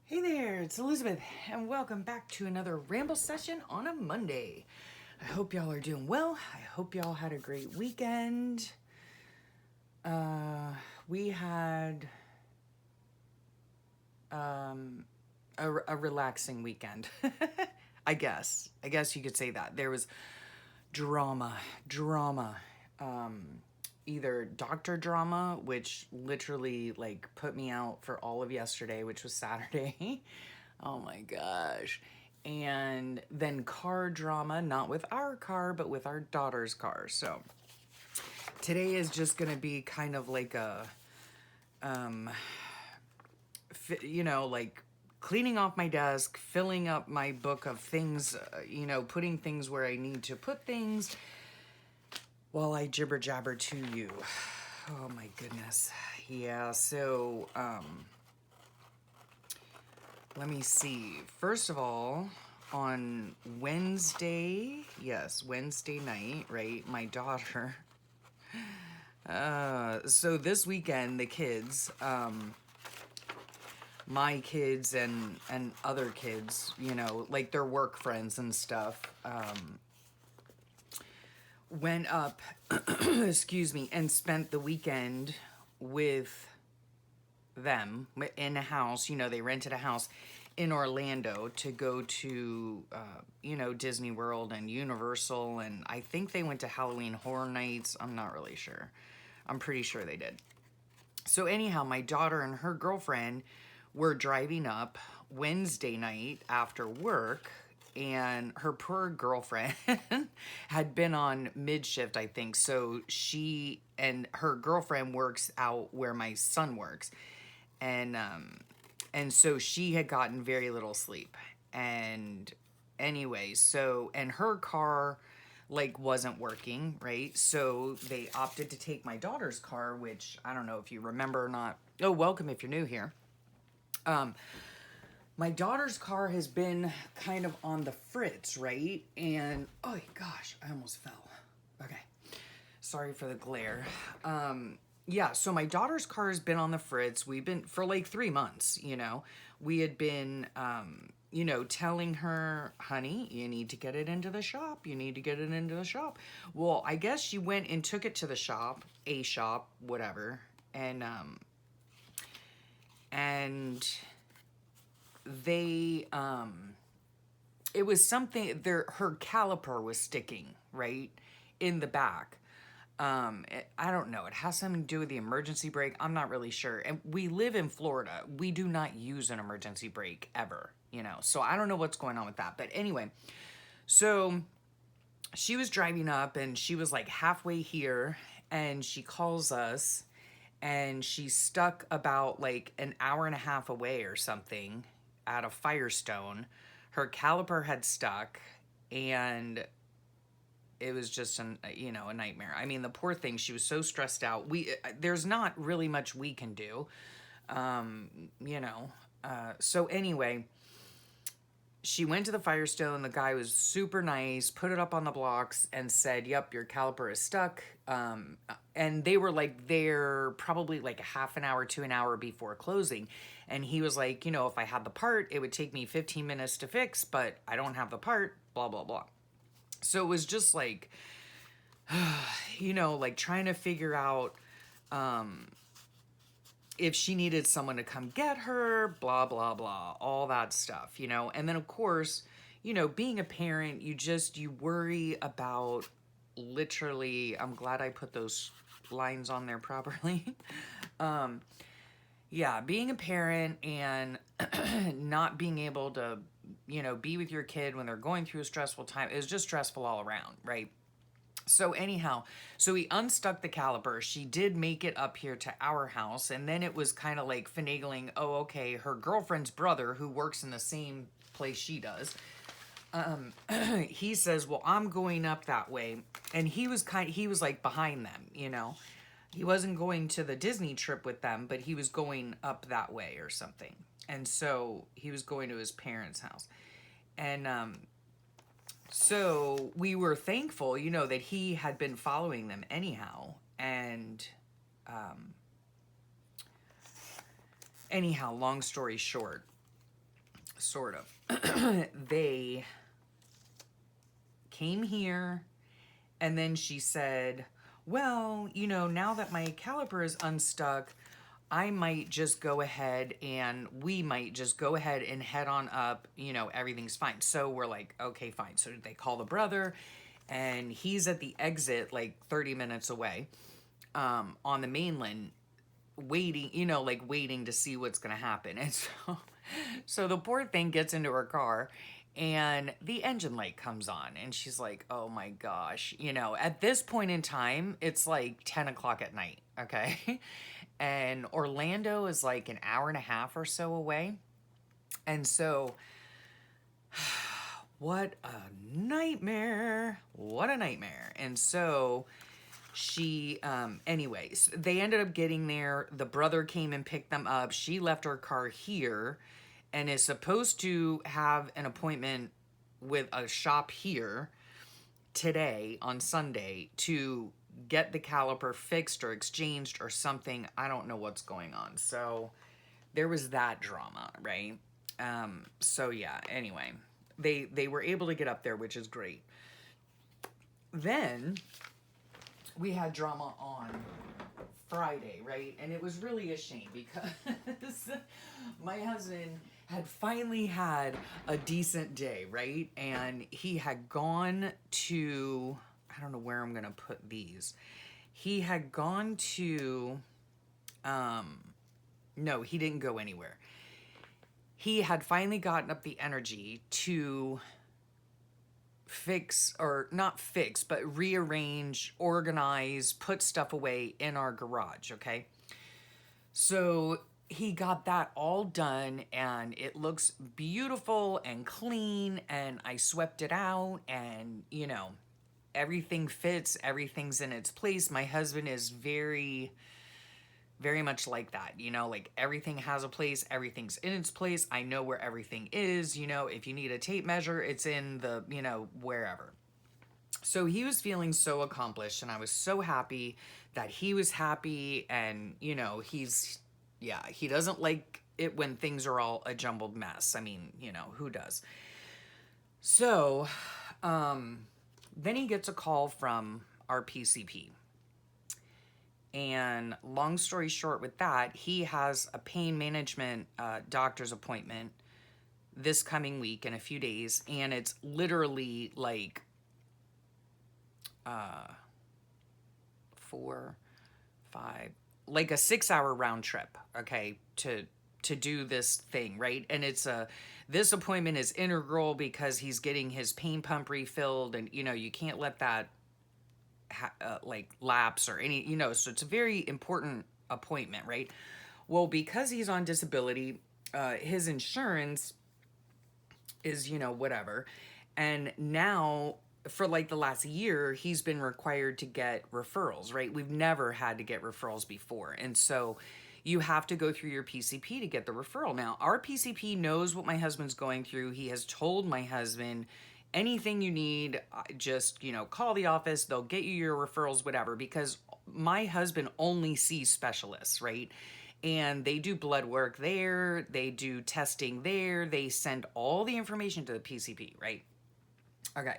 Hey there, it's Elizabeth, and welcome back to another Ramble session on a Monday. I hope y'all are doing well. I hope y'all had a great weekend. We had a relaxing weekend. I guess you could say that. There was drama. Either doctor drama, which literally like put me out for all of yesterday, which was Saturday. Oh my gosh. And then car drama, not with our car, but with our daughter's car. So today is just going to be kind of like a, like cleaning off my desk, filling up my book of things, putting things where I need to put things while I jibber jabber to you. Oh my goodness. Yeah, so let me see. First of all, on Wednesday night, right? My daughter. So this weekend, the kids, my kids and other kids, like their work friends and stuff, went up, excuse me, and spent the weekend with them in a house. They rented a house in Orlando to go to, Disney World and Universal. And I think they went to Halloween Horror Nights. I'm not really sure. I'm pretty sure they did. So anyhow, my daughter and her girlfriend were driving up Wednesday night after work, and her poor girlfriend had been on mid shift, I think. So she and her girlfriend works out where my son works. And so she had gotten very little sleep. And anyway, and her car like wasn't working, right? So they opted to take my daughter's car, which I don't know if you remember or not. Oh, welcome if you're new here. My daughter's car has been kind of on the fritz, right? And oh gosh, I almost fell. Okay. Sorry for the glare. Yeah, so my daughter's car has been on the fritz. We've been for like 3 months, We had been, telling her, honey, you need to get it into the shop. You need to get it into the shop. Well, I guess she went and took it to the shop, whatever. And they, it was something, her caliper was sticking, right, in the back. I don't know. It has something to do with the emergency brake. I'm not really sure. And we live in Florida. We do not use an emergency brake ever, So I don't know what's going on with that. But anyway, so she was driving up and she was like halfway here and she calls us and she's stuck about like an hour and a half away or something at a Firestone. Her caliper had stuck and it was just a nightmare. I mean, the poor thing, she was so stressed out. There's not really much we can do. So anyway, she went to the Firestone. The guy was super nice, put it up on the blocks and said, yep, your caliper is stuck. And they were like there probably like a half an hour to an hour before closing. And he was like, if I had the part, it would take me 15 minutes to fix, but I don't have the part, blah, blah, blah. So it was just like, like trying to figure out if she needed someone to come get her, blah, blah, blah, all that stuff, And then, of course, being a parent, you worry about literally, I'm glad I put those lines on there properly. Yeah, being a parent and not being able to be with your kid when they're going through a stressful time is just stressful all around, right? So anyhow, so he unstuck the caliper. She did make it up here to our house, and then it was kind of like finagling, oh, okay, her girlfriend's brother, who works in the same place she does, he says, well, I'm going up that way. And he was like behind them, He wasn't going to the Disney trip with them, but he was going up that way or something. And so he was going to his parents' house. And so we were thankful, that he had been following them anyhow. And anyhow, long story short, sort of. They came here, and then she said, well, now that my caliper is unstuck, I might just go ahead and we might just go ahead and head on up, everything's fine. So we're like, okay, fine. So they call the brother, and he's at the exit like 30 minutes away, on the mainland, waiting, like waiting to see what's going to happen. And so the poor thing gets into her car, and the engine light comes on, and she's like, oh my gosh, at this point in time, it's like 10 o'clock at night. Okay. And Orlando is like an hour and a half or so away. And so what a nightmare. What a nightmare. And so she, anyways, they ended up getting there. The brother came and picked them up. She left her car here and is supposed to have an appointment with a shop here today on Sunday to get the caliper fixed or exchanged or something. I don't know what's going on. So there was that drama, right? So yeah, anyway, they were able to get up there, which is great. Then we had drama on Friday, right? And it was really a shame because my husband had finally had a decent day, right? And he had gone to, I don't know where I'm going to put these. He had gone to, no, he didn't go anywhere. He had finally gotten up the energy to fix, or not fix, but rearrange, organize, put stuff away in our garage, okay? So he got that all done, and it looks beautiful and clean, and I swept it out, and, everything fits, everything's in its place. My husband is very, very much like that, like everything has a place, everything's in its place. I know where everything is, if you need a tape measure, it's in the, wherever. So he was feeling so accomplished, and I was so happy that he was happy, and, he doesn't like it when things are all a jumbled mess. I mean, who does? So, then he gets a call from our PCP. And long story short with that, he has a pain management doctor's appointment this coming week in a few days. And it's literally like 4, 5, like a 6-hour round trip, okay, to do this thing, right? And this appointment is integral because he's getting his pain pump refilled, and you can't let that like lapse or any, so it's a very important appointment, right? Well, because he's on disability, his insurance is, whatever. And now for like the last year, he's been required to get referrals, right? We've never had to get referrals before. And so you have to go through your PCP to get the referral. Now, our PCP knows what my husband's going through. He has told my husband, anything you need, just, call the office. They'll get you your referrals, whatever, because my husband only sees specialists, right? And they do blood work there. They do testing there. They send all the information to the PCP, right? Okay.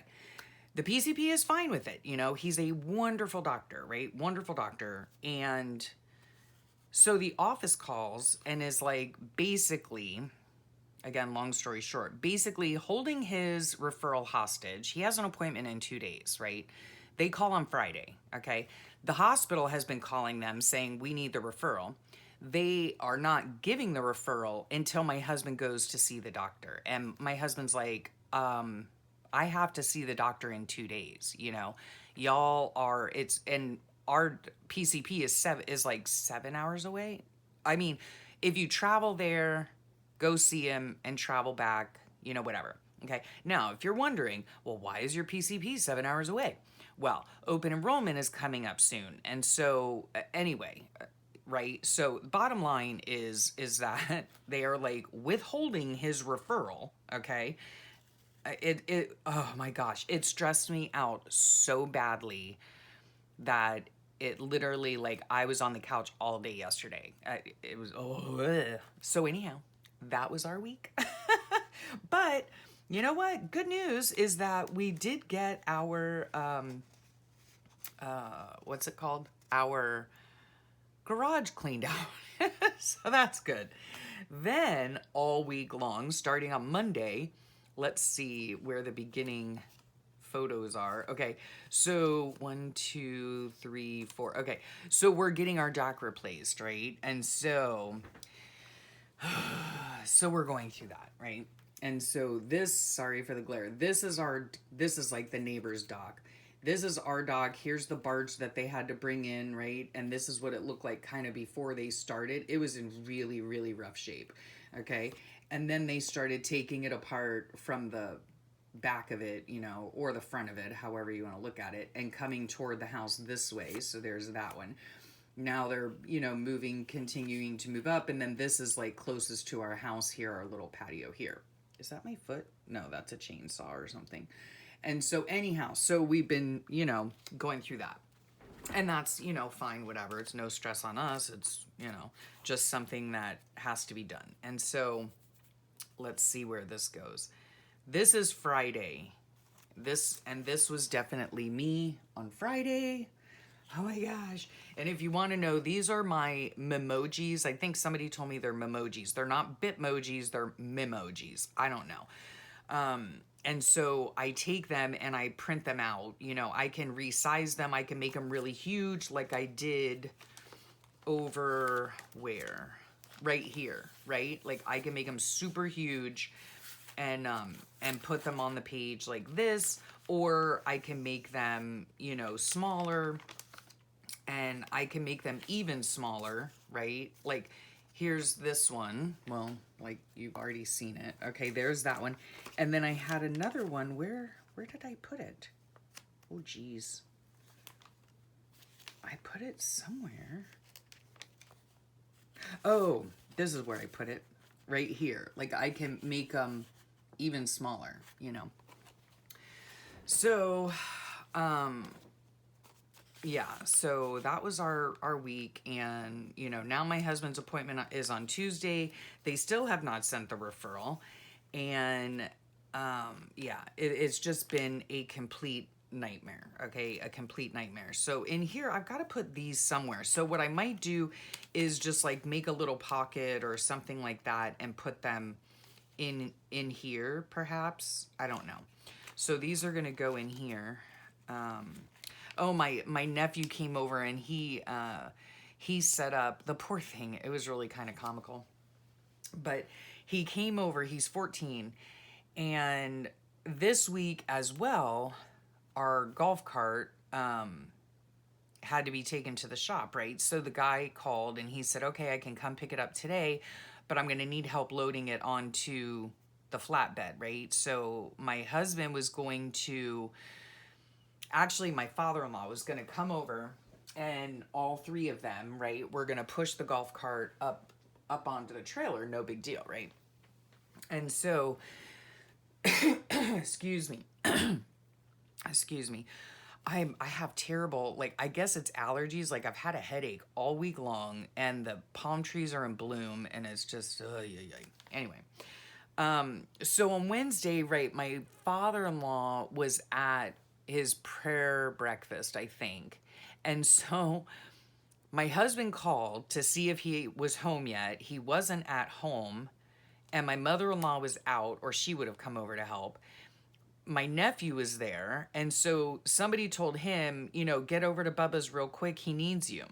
The PCP is fine with it. He's a wonderful doctor, right? Wonderful doctor. And so the office calls and is like, basically, again, long story short, basically holding his referral hostage. He has an appointment in 2 days, right? They call on Friday, okay? The hospital has been calling them saying, we need the referral. They are not giving the referral until my husband goes to see the doctor. And my husband's like, I have to see the doctor in 2 days, Y'all are, and our PCP is like 7 hours away. I mean, if you travel there, go see him and travel back, whatever. Okay. Now, if you're wondering, well, why is your PCP 7 hours away? Well, open enrollment is coming up soon. And so anyway, right. So bottom line is that they are like withholding his referral. Okay. Oh my gosh, it stressed me out so badly that it literally, like, I was on the couch all day yesterday. It was, ugh. So anyhow, that was our week. But you know what? Good news is that we did get our, what's it called? Our garage cleaned out. So that's good. Then all week long, starting on Monday, let's see where the beginning photos are. Okay, so 1, 2, 3, 4. Okay, so we're getting our dock replaced, right? And so we're going through that, right? And so this, sorry for the glare, this is like the neighbor's dock. This is our dock. Here's the barge that they had to bring in, right? And this is what it looked like kind of before they started. It was in really, really rough shape, okay? And then they started taking it apart from the back of it, you know, or the front of it, however you want to look at it, and coming toward the house this way. So there's that one. Now they're, you know, moving, continuing to move up, and then this is like closest to our house here, our little patio here. Is that my foot? No, that's a chainsaw or something. And so anyhow, so we've been, you know, going through that. And that's, you know, fine, whatever. It's no stress on us. It's, you know, just something that has to be done. And so let's see where this goes. This is Friday. This was definitely me on Friday. Oh my gosh. And if you want to know, these are my memojis. I think somebody told me they're memojis. They're not bitmojis, they're memojis. I don't know. And so I take them and I print them out. You know, I can resize them. I can make them really huge like I did over where? Right here, right? Like I can make them super huge and put them on the page like this, or I can make them, you know, smaller, and I can make them even smaller, right? Like here's this one. Well, like you've already seen it. Okay, there's that one. And then I had another one. Where did I put it? Oh, geez. I put it somewhere. Oh, this is where I put it. Right here. Like I can make them even smaller, you know. So, yeah, so that was our week, and you know, now my husband's appointment is on Tuesday. They still have not sent the referral, and yeah, it's just been a complete nightmare. Okay, a complete nightmare. So in here I've got to put these somewhere. So what I might do is just like make a little pocket or something like that and put them in here, perhaps. I don't know. So these are gonna go in here. Oh, my nephew came over and he set up, the poor thing, it was really kind of comical. But he came over, he's 14, and this week as well, our golf cart had to be taken to the shop, right? So the guy called and he said, okay, I can come pick it up today, but I'm gonna need help loading it onto the flatbed, right? So my husband was going to, actually my father-in-law was going to come over, and all three of them, right, we're going to push the golf cart up onto the trailer, no big deal, right? And so excuse me I have terrible, like, I guess it's allergies. Like I've had a headache all week long, and the palm trees are in bloom, and it's just anyway. So on Wednesday, right, my father-in-law was at his prayer breakfast, I think. And so my husband called to see if he was home yet. He wasn't at home, and my mother-in-law was out, or she would have come over to help. My nephew was there, and so somebody told him, you know, get over to Bubba's real quick, he needs you.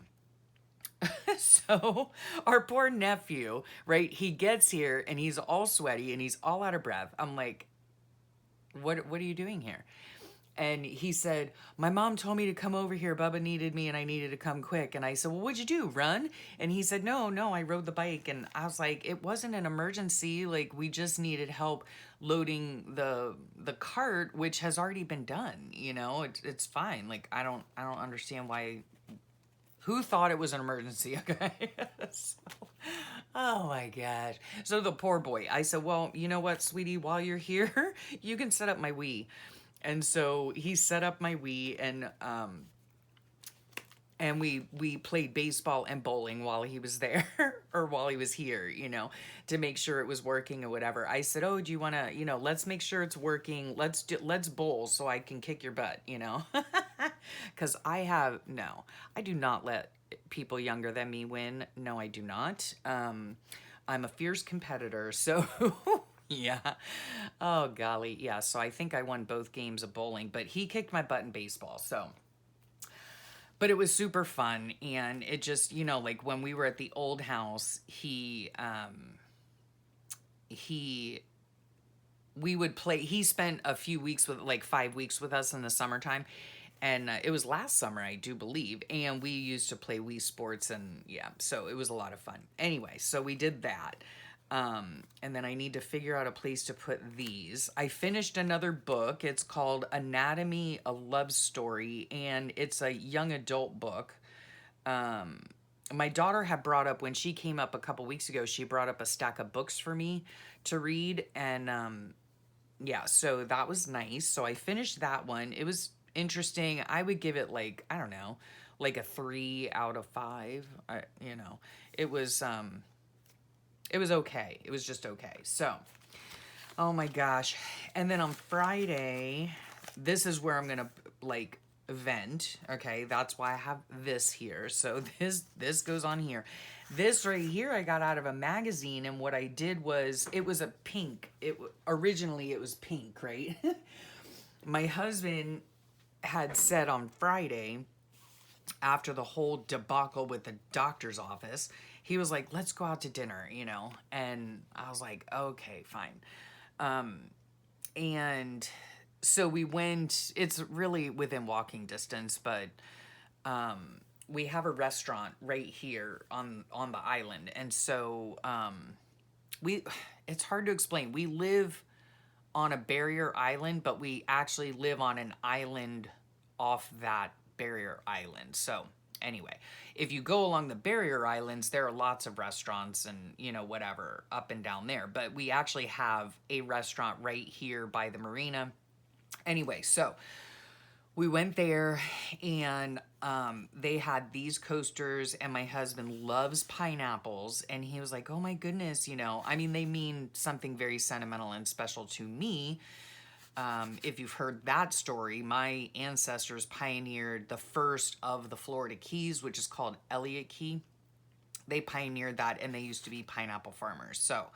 So our poor nephew, right, he gets here and he's all sweaty and he's all out of breath. I'm like, what are you doing here? And he said, my mom told me to come over here. Bubba needed me and I needed to come quick. And I said, well, what'd you do? Run? And he said, no, I rode the bike. And I was like, it wasn't an emergency. Like, we just needed help loading the cart, which has already been done. You know, it's fine. Like, I don't understand why. Who thought it was an emergency? Okay. So, oh my gosh. So the poor boy, I said, well, you know what, sweetie, while you're here, you can set up my Wii. And so he set up my Wii, And we played baseball and bowling while he was there or while he was here, to make sure it was working or whatever. I said, "Oh, do you want to, let's make sure it's working. Let's bowl so I can kick your butt, Cuz I do not let people younger than me win. No, I do not. I'm a fierce competitor, so yeah. Oh golly, yeah. So I think I won both games of bowling, but he kicked my butt in baseball. So but it was super fun, and it just, like when we were at the old house, he we would play. He spent a few weeks with, like 5 weeks with us in the summertime, and it was last summer, I do believe, and we used to play Wii Sports, and yeah, so it was a lot of fun. Anyway, so we did that. And then I need to figure out a place to put these. I finished another book. It's called Anatomy, a Love Story, and it's a young adult book. My daughter had brought up, when she came up a couple weeks ago, she brought up a stack of books for me to read, and yeah, so that was nice. So I finished that one. It was interesting. I would give it, like, I don't know, like a 3 out of 5. It was it was okay. It was just okay. So, oh my gosh. And then on Friday, this is where I'm going to, like, vent. Okay, that's why I have this here. So this goes on here. This right here I got out of a magazine, and what I did was, it was a pink. Originally it was pink, right? My husband had said on Friday, after the whole debacle with the doctor's office, he was like, let's go out to dinner, and I was like, okay, fine. And so we went. It's really within walking distance, but we have a restaurant right here on the island, and so we it's hard to explain. We live on a barrier island, but we actually live on an island off that barrier island. So anyway, if you go along the barrier islands, there are lots of restaurants and, whatever up and down there. But we actually have a restaurant right here by the marina. Anyway, so we went there, and they had these coasters, and my husband loves pineapples, and he was like, oh my goodness, they mean something very sentimental and special to me. If you've heard that story, my ancestors pioneered the first of the Florida Keys, which is called Elliott Key. They pioneered that, and they used to be pineapple farmers. So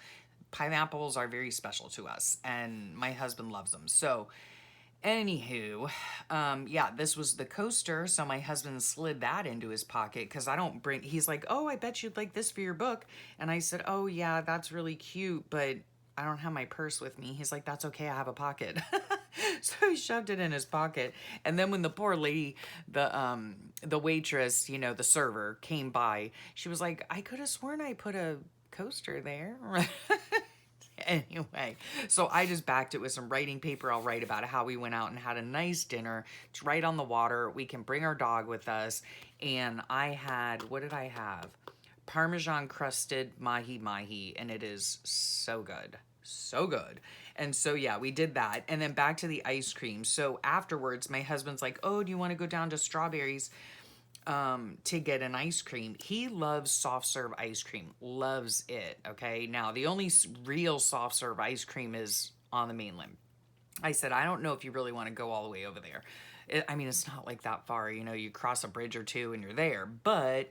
pineapples are very special to us, and my husband loves them. So anywho, yeah, this was the coaster. So my husband slid that into his pocket, because he's like, oh, I bet you'd like this for your book. And I said, oh yeah, that's really cute, but I don't have my purse with me. He's like, that's okay, I have a pocket. So he shoved it in his pocket. And then when the poor lady, the waitress, the server came by, she was like, I could have sworn I put a coaster there. Anyway, so I just backed it with some writing paper. I'll write about how we went out and had a nice dinner. It's right on the water. We can bring our dog with us. And what did I have? Parmesan crusted mahi, and it is so good. So good. And so, yeah, we did that. And then back to the ice cream. So afterwards, my husband's like, oh, do you want to go down to Strawberries to get an ice cream? He loves soft serve ice cream. Loves it. Okay. Now, the only real soft serve ice cream is on the mainland. I said, I don't know if you really want to go all the way over there. It's not like that far. You cross a bridge or two and you're there. But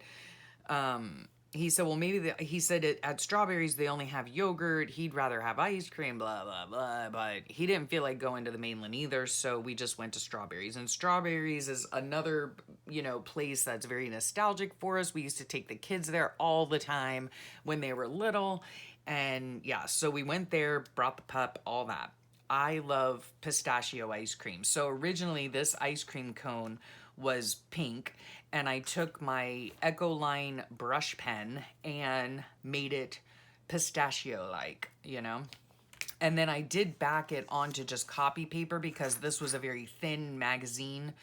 he said, well, he said at Strawberries, they only have yogurt. He'd rather have ice cream, blah, blah, blah. But he didn't feel like going to the mainland either. So we just went to Strawberries. And Strawberries is another, place that's very nostalgic for us. We used to take the kids there all the time when they were little. And yeah, so we went there, brought the pup, all that. I love pistachio ice cream. So originally this ice cream cone was pink, and I took my Ecoline brush pen and made it pistachio-like, And then I did back it onto just copy paper, because this was a very thin magazine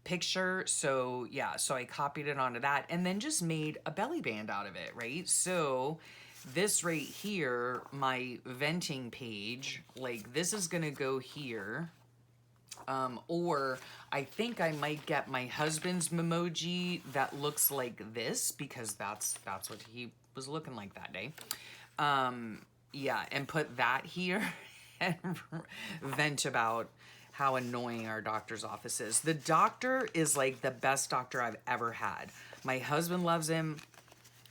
picture. So yeah, so I copied it onto that, and then just made a belly band out of it, right? So this right here, my venting page, like this is gonna go here. Or I think I might get my husband's memoji that looks like this, because that's what he was looking like that day. Yeah, and put that here and vent about how annoying our doctor's office is. The doctor is like the best doctor I've ever had. My husband loves him.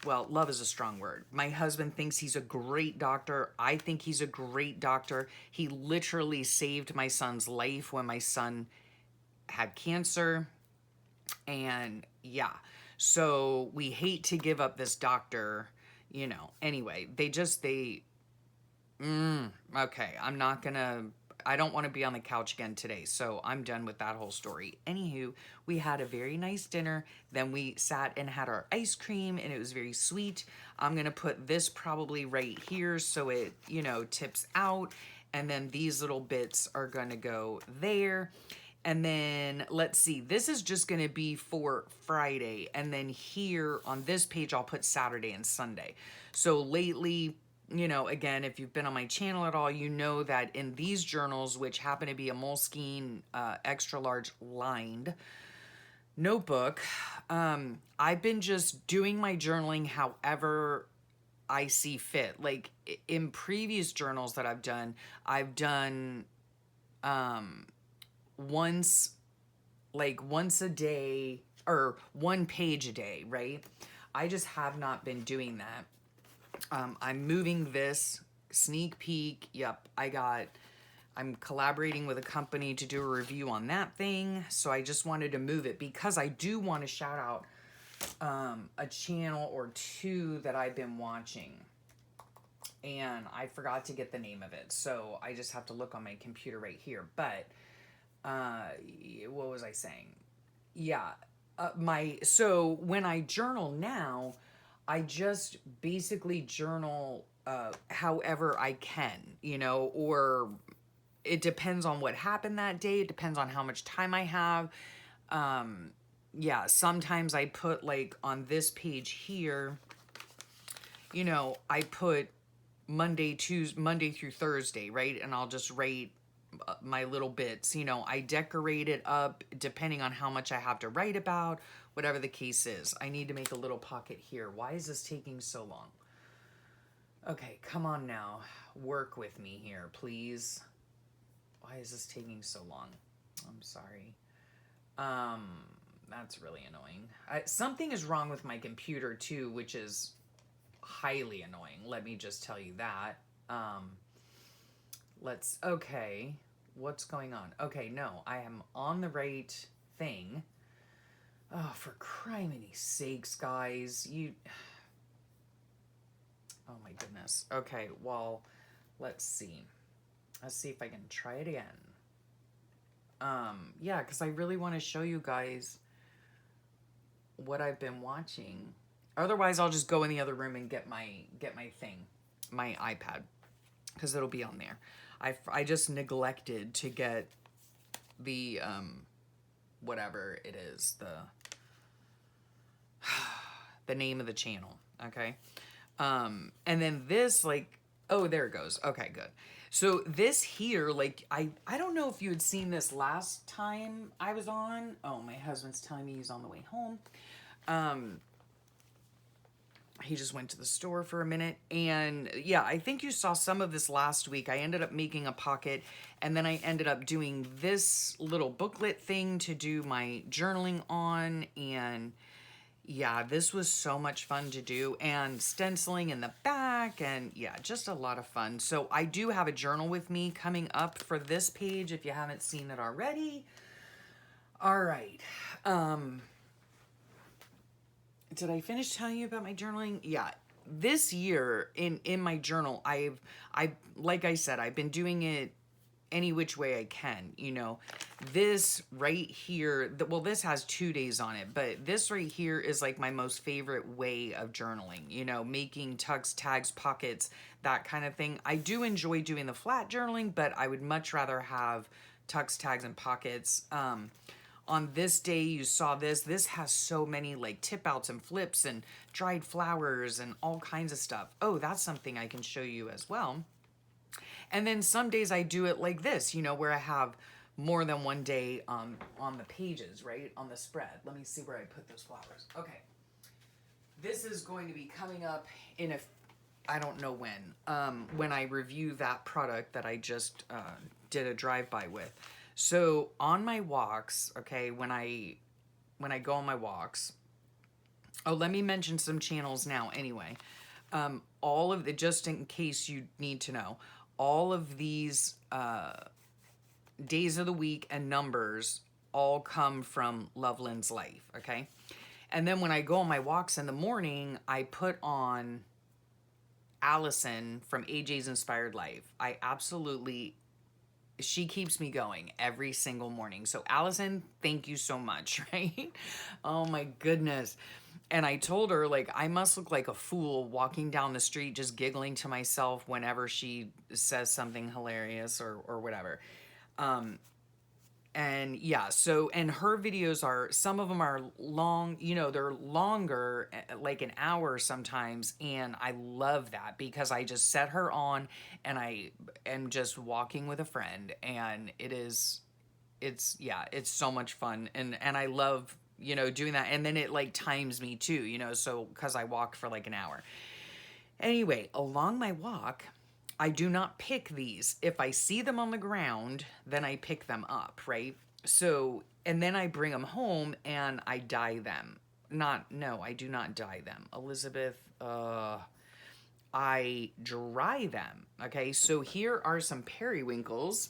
Well, love is a strong word. My husband thinks he's a great doctor. I think he's a great doctor. He literally saved my son's life when my son had cancer. And yeah, so we hate to give up this doctor, you know. Anyway, okay, I don't want to be on the couch again today, so I'm done with that whole story. Anywho, we had a very nice dinner. Then we sat and had our ice cream, and it was very sweet. I'm going to put this probably right here so it, you know, tips out. And then these little bits are going to go there. And then let's see, this is just going to be for Friday. And then here on this page, I'll put Saturday and Sunday. So lately, you know, again, if you've been on my channel at all, you know that in these journals, which happen to be a Moleskine extra large lined notebook, I've been just doing my journaling however I see fit. Like in previous journals that I've done once a day or 1 page a day, right? I just have not been doing that. I'm moving this sneak peek. Yep, I'm collaborating with a company to do a review on that thing. So I just wanted to move it because I do want to shout out a channel or two that I've been watching. And I forgot to get the name of it. So I just have to look on my computer right here. But what was I saying? Yeah, so when I journal now, I just basically journal however I can, you know, or it depends on what happened that day. It depends on how much time I have. Yeah, sometimes I put like on this page here, you know, I put Monday through Thursday, right? And I'll just write my little bits, you know. I decorate it up depending on how much I have to write about, whatever the case is. I need to make a little pocket here. Why is this taking so long? Okay, come on now. Work with me here, please. Why is this taking so long? I'm sorry. That's really annoying. Something is wrong with my computer too, which is highly annoying. Let me just tell you that. Okay, what's going on? Okay, no, I am on the right thing. Oh, for criminy sakes, guys. Oh my goodness. Okay, well, let's see. Let's see if I can try it again. Yeah, because I really want to show you guys what I've been watching. Otherwise, I'll just go in the other room and get my thing, my iPad, because it'll be on there. I just neglected to get the whatever it is, the name of the channel, okay? And then this, like, oh, there it goes. Okay, good. So this here, like, I don't know if you had seen this last time I was on. Oh, my husband's telling me he's on the way home. He just went to the store for a minute. And yeah, I think you saw some of this last week. I ended up making a pocket, and then I ended up doing this little booklet thing to do my journaling on. And yeah, this was so much fun to do, and stenciling in the back, and yeah, just a lot of fun. So I do have a journal with me coming up for this page if you haven't seen it already. All right. Did I finish telling you about my journaling? Yeah. This year in my journal, like I said, I've been doing it any which way I can, you know. This right here, well, this has 2 days on it, but this right here is like my most favorite way of journaling, you know, making tucks, tags, pockets, that kind of thing. I do enjoy doing the flat journaling, but I would much rather have tucks, tags, and pockets. On this day, you saw this. This has so many like tip outs and flips and dried flowers and all kinds of stuff. Oh, that's something I can show you as well. And then some days I do it like this, you know, where I have more than one day on the pages, right? On the spread. Let me see where I put those flowers. Okay. This is going to be coming up in I don't know when I review that product that I just did a drive-by with. So on my walks, okay, when I go on my walks, oh, let me mention some channels now anyway. All of the, just in case you need to know, all of these days of the week and numbers all come from Loveland's Life, okay? And then when I go on my walks in the morning, I put on Allison from AJ's Inspired Life. She keeps me going every single morning. So Allison, thank you so much, right? Oh my goodness. And I told her, like, I must look like a fool walking down the street just giggling to myself whenever she says something hilarious or whatever. And yeah, so, and her videos are, some of them are long, you know, they're longer, like an hour sometimes. And I love that because I just set her on and I am just walking with a friend, and it's so much fun. And I love, you know, doing that. And then it like times me too, you know, so, cause I walk for like an hour. Anyway, along my walk, I do not pick these. If I see them on the ground, then I pick them up, right? So, and then I bring them home and I dye them. No, I do not dye them. Elizabeth, I dry them. Okay, so here are some periwinkles.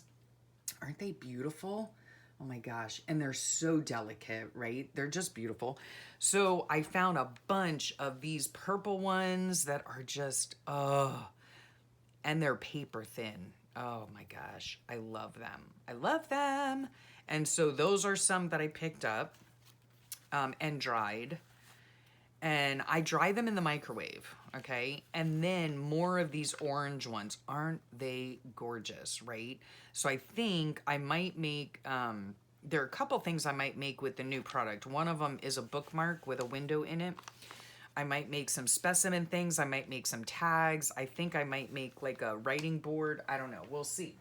Aren't they beautiful? Oh my gosh. And they're so delicate, right? They're just beautiful. So I found a bunch of these purple ones that are just, and they're paper thin. Oh my gosh, I love them. I love them. And so those are some that I picked up and dried. And I dry them in the microwave, okay? And then more of these orange ones. Aren't they gorgeous, right? So I think I might make, there are a couple things I might make with the new product. One of them is a bookmark with a window in it. I might make some specimen things. I might make some tags. I think I might make like a writing board. I don't know. We'll see.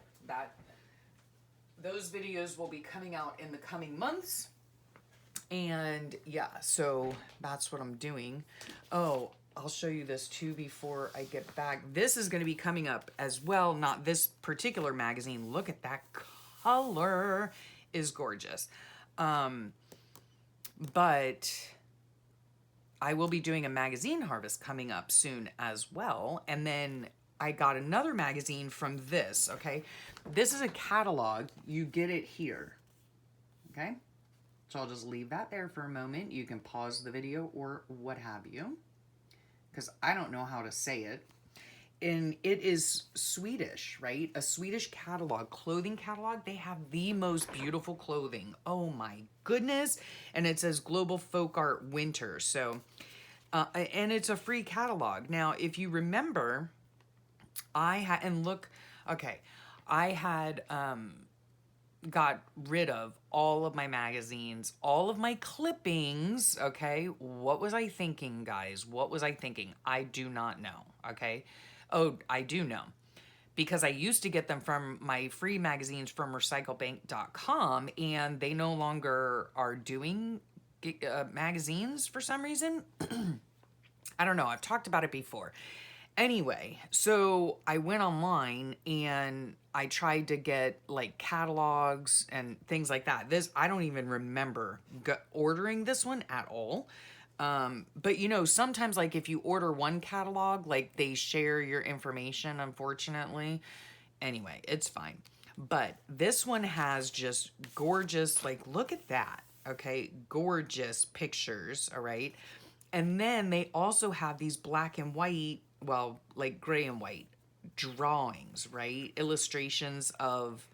Those videos will be coming out in the coming months. And yeah, so that's what I'm doing. Oh, I'll show you this too before I get back. This is going to be coming up as well. Not this particular magazine. Look at that color, is gorgeous. But I will be doing a magazine harvest coming up soon as well. And then I got another magazine from this, okay? This is a catalog. You get it here, okay? So I'll just leave that there for a moment. You can pause the video or what have you, because I don't know how to say it. And it is Swedish, right? A Swedish catalog, clothing catalog. They have the most beautiful clothing. Oh my goodness. And it says Global Folk Art Winter. So, and it's a free catalog. Now, if you remember, I had got rid of all of my magazines, all of my clippings, okay? What was I thinking, guys? What was I thinking? I do not know, okay? Oh, I do know. Because I used to get them from my free magazines from recyclebank.com, and they no longer are doing magazines for some reason. I don't know. I've talked about it before. Anyway, so I went online and I tried to get like catalogs and things like that. I don't even remember ordering this one at all. But you know, sometimes like if you order one catalog, like they share your information, unfortunately. Anyway, it's fine. But this one has just gorgeous, like, look at that. Okay. Gorgeous pictures. All right. And then they also have these black and white, well, like gray and white drawings, right? Illustrations of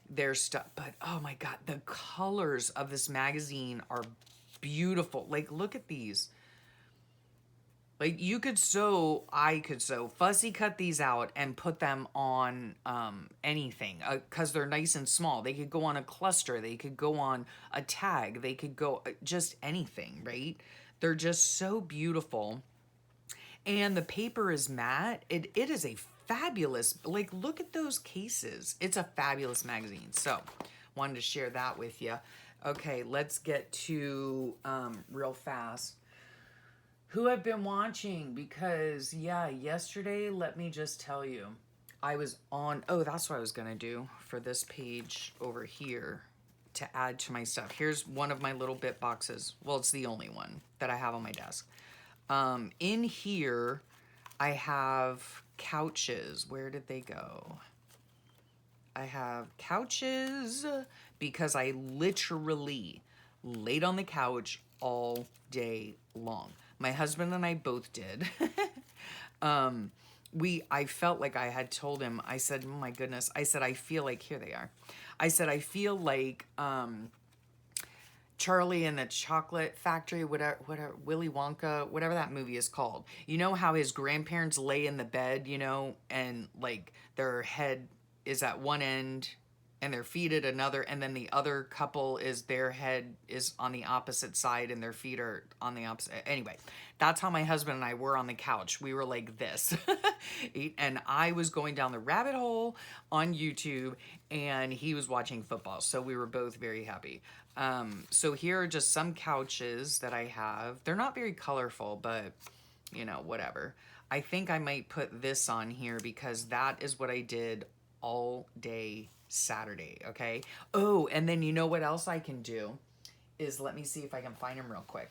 their stuff. But oh my God, the colors of this magazine are beautiful. Like, look at these. Like, I could sew, fussy cut these out and put them on anything because they're nice and small. They could go on a cluster. They could go on a tag. They could go just anything, right? They're just so beautiful. And the paper is matte. It is a fabulous, like, look at those cases. It's a fabulous magazine. So wanted to share that with you. Okay, let's get to real fast who I've been watching, because yeah, yesterday, let me just tell you, I was on, oh, that's what I was gonna do for this page over here to add to my stuff. Here's one of my little bit boxes. Well, it's the only one that I have on my desk. In here, I have couches. Where did they go? I have couches because I literally laid on the couch all day long. My husband and I both did. I felt like I had told him, I said, oh my goodness, I said, I feel like, here they are. I said, I feel like Charlie and the Chocolate Factory, whatever, Willy Wonka, whatever that movie is called. You know how his grandparents lay in the bed, you know, and like their head is at one end and their feet at another, and then the other couple is their head is on the opposite side and their feet are on the opposite. Anyway, that's how my husband and I were on the couch. We were like this. And I was going down the rabbit hole on YouTube and he was watching football. So we were both very happy. So here are just some couches that I have. They're not very colorful, but you know, whatever. I think I might put this on here because that is what I did all day Saturday, okay? Oh, and then you know what else I can do is, let me see if I can find him real quick.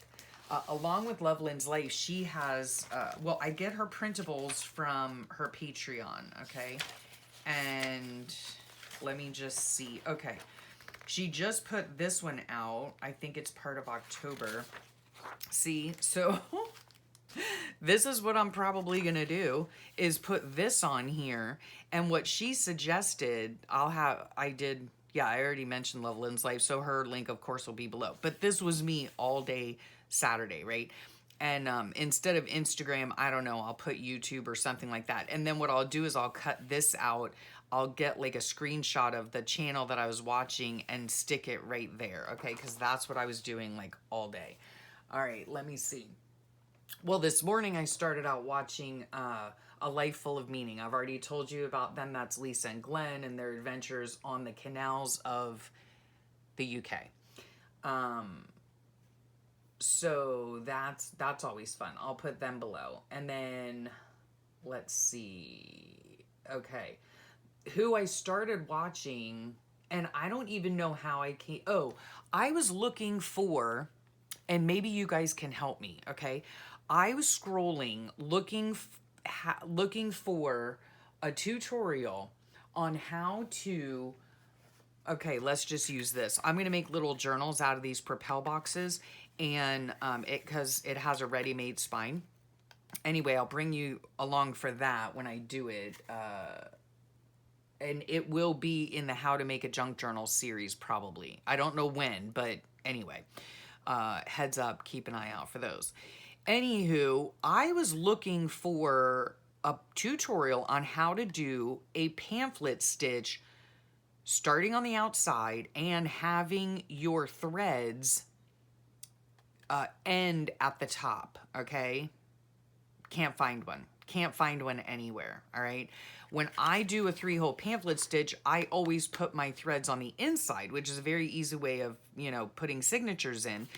Along with Loveland's Life, she has, well, I get her printables from her Patreon, okay? And let me just see. Okay, she just put this one out. I think it's part of October. See, so this is what I'm probably gonna do, is put this on here. And what she suggested, I already mentioned Loveland's Life, so her link, of course, will be below. But this was me all day Saturday, right? And instead of Instagram, I don't know, I'll put YouTube or something like that. And then what I'll do is I'll cut this out. I'll get like a screenshot of the channel that I was watching and stick it right there, okay? Because that's what I was doing like all day. All right, let me see. Well, this morning I started out watching A Life Full of Meaning. I've already told you about them. That's Lisa and Glenn and their adventures on the canals of the UK. So that's always fun. I'll put them below. And then let's see. Okay. Who I started watching, and I don't even know how I came. Oh, I was looking for, and maybe you guys can help me, okay? I was scrolling, looking for a tutorial on how to, okay, let's just use this. I'm going to make little journals out of these Propel boxes, and because it has a ready-made spine. Anyway, I'll bring you along for that when I do it. And it will be in the How to Make a Junk Journal series, probably. I don't know when, but anyway, heads up, keep an eye out for those. Anywho, I was looking for a tutorial on how to do a pamphlet stitch starting on the outside and having your threads end at the top, okay? Can't find one. Can't find one anywhere, all right? When I do a 3-hole pamphlet stitch, I always put my threads on the inside, which is a very easy way of, you know, putting signatures in.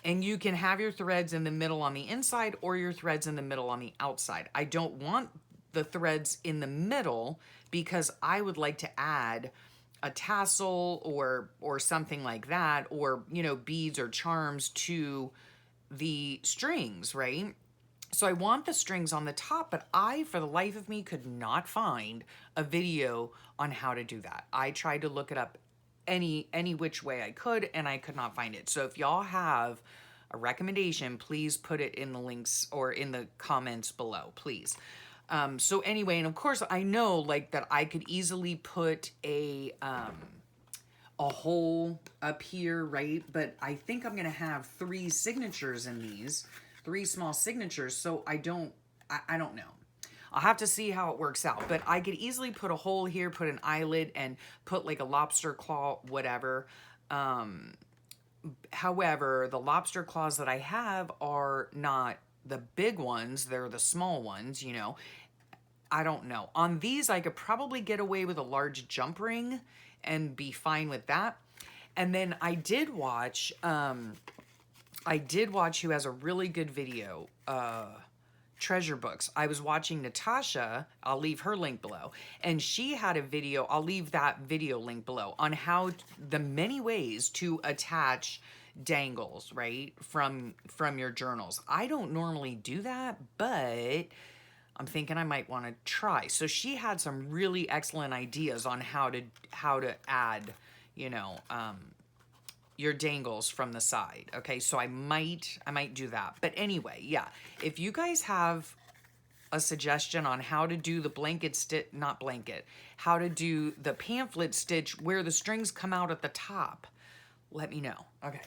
And you can have your threads in the middle on the inside or your threads in the middle on the outside. I don't want the threads in the middle because I would like to add a tassel or something like that, or, you know, beads or charms to the strings, right? So I want the strings on the top, but I, for the life of me, could not find a video on how to do that. I tried to look it up any which way I could, and I could not find it. So if y'all have a recommendation, please put it in the links or in the comments below, please. So anyway, and of course I know like that I could easily put a hole up here, right? But I think I'm gonna have 3 signatures in these, 3 small signatures, so I don't know. I'll have to see how it works out, but I could easily put a hole here, put an eyelid, and put like a lobster claw, whatever. However, the lobster claws that I have are not the big ones, they're the small ones, you know. I don't know. On these, I could probably get away with a large jump ring and be fine with that. And then I did watch who has a really good video, Treasure Books. I was watching Natasha, I'll leave her link below, and she had a video, I'll leave that video link below, on how the many ways to attach dangles, right, from your journals. I don't normally do that, but I'm thinking I might want to try. So she had some really excellent ideas on how to add, you know, your dangles from the side. Okay, so I might do that. But anyway, yeah, if you guys have a suggestion on how to do the blanket stitch, not blanket, how to do the pamphlet stitch where the strings come out at the top, let me know. Okay,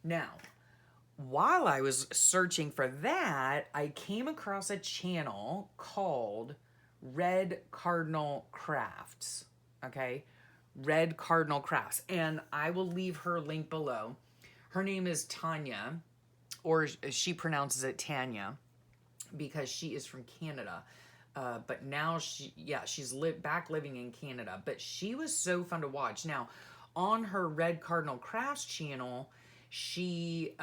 now, while I was searching for that, I came across a channel called Red Cardinal Crafts. Okay, Red Cardinal Crafts, and I will leave her link below. Her name is Tanya, or she pronounces it Tanya, because she is from Canada. But now she's back living in Canada. But she was so fun to watch. Now, on her Red Cardinal Crafts channel, she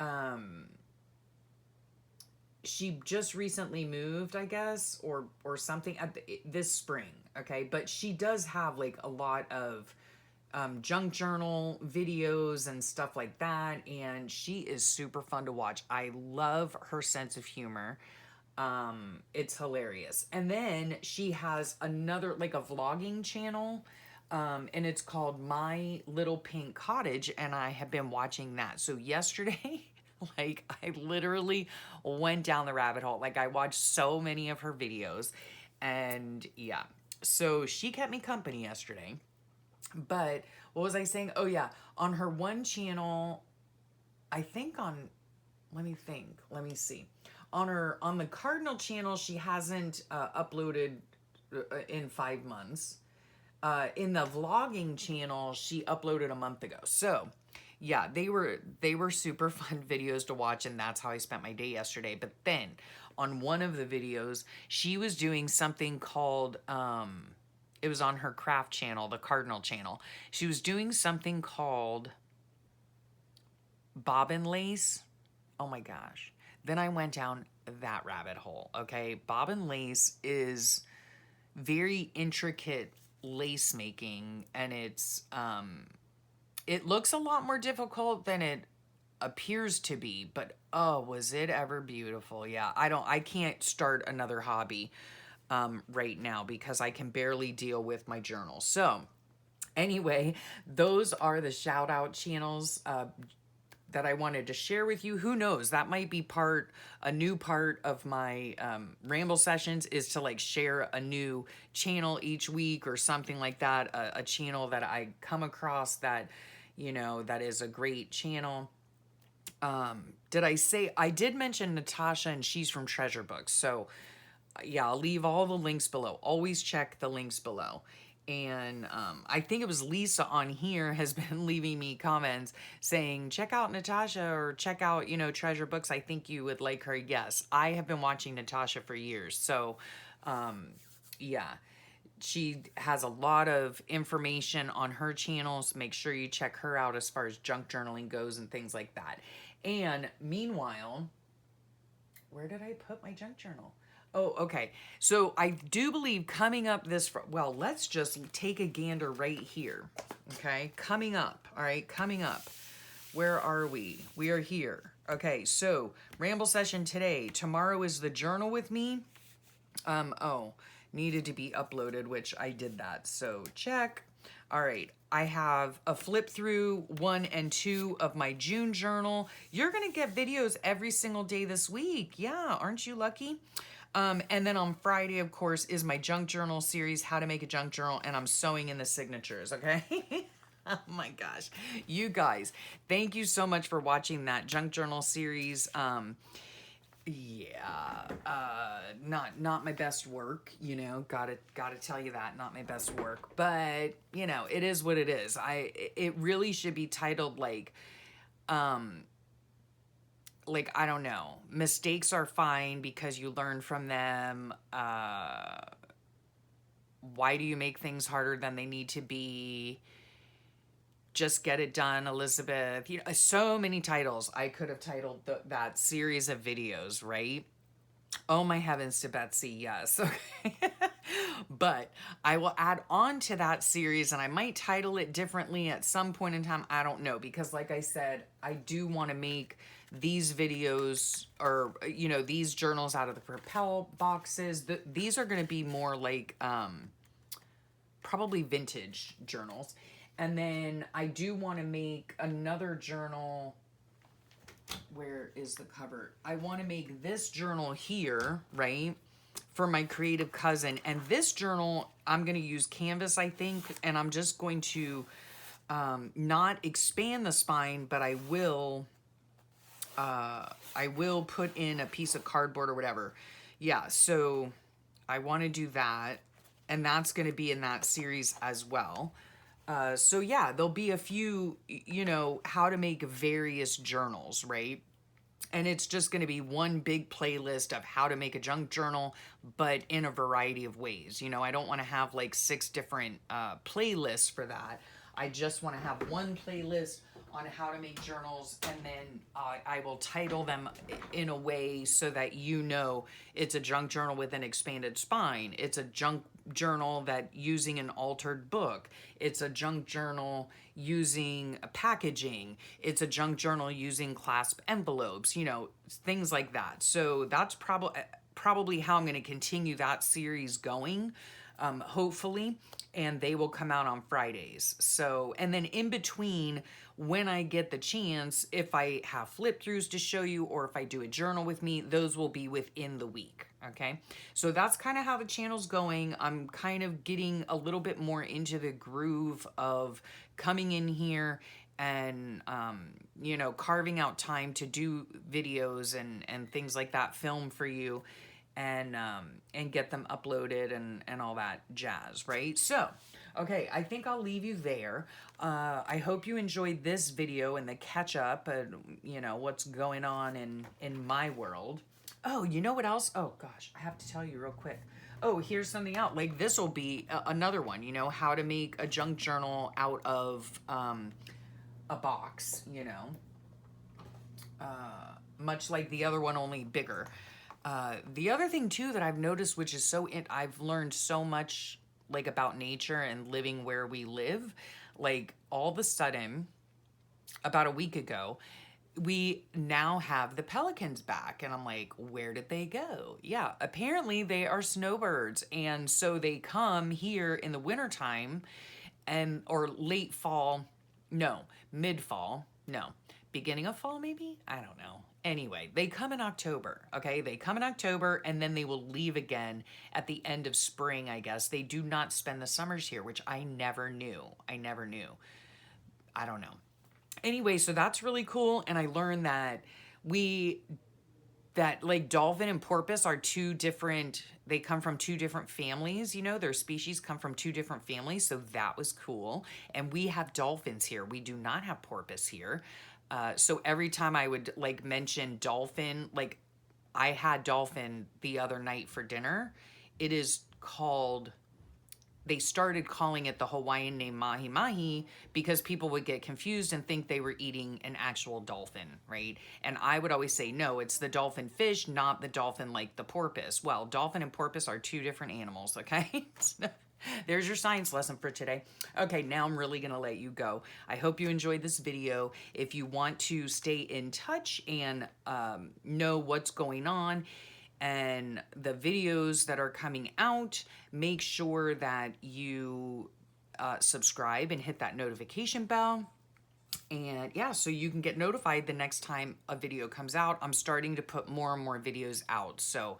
just recently moved, I guess, or something this spring. Okay, but she does have like a lot of junk journal videos and stuff like that, and she is super fun to watch. I love her sense of humor. It's hilarious. And then she has another, like, a vlogging channel, and it's called My Little Pink Cottage, and I have been watching that. So yesterday, like, I literally went down the rabbit hole. Like, I watched so many of her videos, and yeah, so she kept me company yesterday. But what was I saying? Oh yeah, on her one channel, I think let me see. On the Cardinal channel, she hasn't uploaded in 5 months. In the vlogging channel, she uploaded a month ago. So, yeah, they were super fun videos to watch, and that's how I spent my day yesterday. But then, on one of the videos, she was doing something called it was on her craft channel, the Cardinal channel. She was doing something called bobbin lace. Oh my gosh. Then I went down that rabbit hole. Okay, bobbin lace is very intricate lace making, and it looks a lot more difficult than it appears to be, but oh, was it ever beautiful. Yeah, I can't start another hobby right now because I can barely deal with my journal. So anyway, those are the shout out channels that I wanted to share with you. Who knows, that might be a new part of my ramble sessions, is to like share a new channel each week or something like that. A channel that I come across that, you know, that is a great channel. Did I say, I did mention Natasha, and she's from Treasure Books. So yeah, I'll leave all the links below. Always check the links below. And I think it was Lisa on here has been leaving me comments saying, check out Natasha, or check out, you know, Treasure Books. I think you would like her. Yes, I have been watching Natasha for years. So, yeah, she has a lot of information on her channels. Make sure you check her out as far as junk journaling goes and things like that. And meanwhile, where did I put my junk journal? Oh, okay. So I do believe coming up well, let's just take a gander right here. Okay, coming up. All right, coming up. Where are we? We are here. Okay, so ramble session today. Tomorrow is the journal with me. Needed to be uploaded, which I did that. So check. All right, I have a flip through 1 and 2 of my June journal. You're gonna get videos every single day this week. Yeah, aren't you lucky? And then on Friday, of course, is my junk journal series, how to make a junk journal, and I'm sewing in the signatures, okay? Oh my gosh. You guys, thank you so much for watching that junk journal series. Not my best work, you know, gotta tell you that, not my best work, but you know, it is what it is. It really should be titled like, I don't know, mistakes are fine because you learn from them. Why do you make things harder than they need to be? Just Get It Done, Elizabeth. You know, so many titles I could have titled that series of videos, right? Oh my heavens to Betsy, yes. Okay. But I will add on to that series and I might title it differently at some point in time. I don't know, because like I said, I do want to make these videos or, you know, these journals out of the Propel boxes. These are going to be more like probably vintage journals. And then I do want to make another journal. Where is the cover? I want to make this journal here, right, for my creative cousin. And this journal, I'm going to use canvas, I think, and I'm just going to not expand the spine, but I will put in a piece of cardboard or whatever. Yeah, so I want to do that, and that's going to be in that series as well. So yeah, there'll be a few, you know, how to make various journals, right? And it's just going to be one big playlist of how to make a junk journal, but in a variety of ways. You know, I don't want to have like 6 different playlists for that. I just want to have one playlist on how to make journals, and then I will title them in a way so that you know it's a junk journal with an expanded spine. It's a junk journal that using an altered book. It's a junk journal using packaging. It's a junk journal using clasp envelopes, you know, things like that. So that's probably how I'm going to continue that series going, hopefully, and they will come out on Fridays. So, and then in between, when I get the chance, if I have flip throughs to show you or if I do a journal with me, those will be within the week. Okay, so that's kind of how the channel's going. I'm kind of getting a little bit more into the groove of coming in here and you know, carving out time to do videos and things like that, film for you, and get them uploaded and all that jazz, right? So okay, I think I'll leave you there. I hope you enjoyed this video and the catch up and, you know, what's going on in my world. Oh, you know what else? Oh gosh, I have to tell you real quick. Oh, here's something out. Like this will be another one, you know, how to make a junk journal out of a box, you know. Much like the other one, only bigger. The other thing too that I've noticed, which is I've learned so much like about nature and living where we live, like all of a sudden, about a week ago, we now have the pelicans back. And I'm like, where did they go? Yeah, apparently they are snowbirds. And so they come here in the wintertime or late fall, no, mid fall, no, beginning of fall maybe? I don't know. Anyway, they come in October, okay? They come in October and then they will leave again at the end of spring, I guess. They do not spend the summers here, which I never knew. I don't know. Anyway, so that's really cool. And I learned that like dolphin and porpoise are they come from 2 different families, you know, their species come from 2 different families. So that was cool. And we have dolphins here. We do not have porpoise here. So every time I would like mention dolphin, like I had dolphin the other night for dinner. It is called, they started calling it the Hawaiian name mahi mahi because people would get confused and think they were eating an actual dolphin, right? And I would always say, no, it's the dolphin fish, not the dolphin like the porpoise. Well, dolphin and porpoise are 2 different animals, okay? There's your science lesson for today. Okay, now I'm really going to let you go. I hope you enjoyed this video. If you want to stay in touch and know what's going on and the videos that are coming out, make sure that you subscribe and hit that notification bell. And yeah, so you can get notified the next time a video comes out. I'm starting to put more and more videos out. So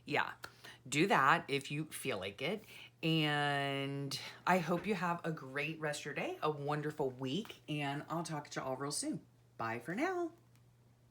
yeah, do that if you feel like it. And I hope you have a great rest of your day, a wonderful week, and I'll talk to you all real soon. Bye for now.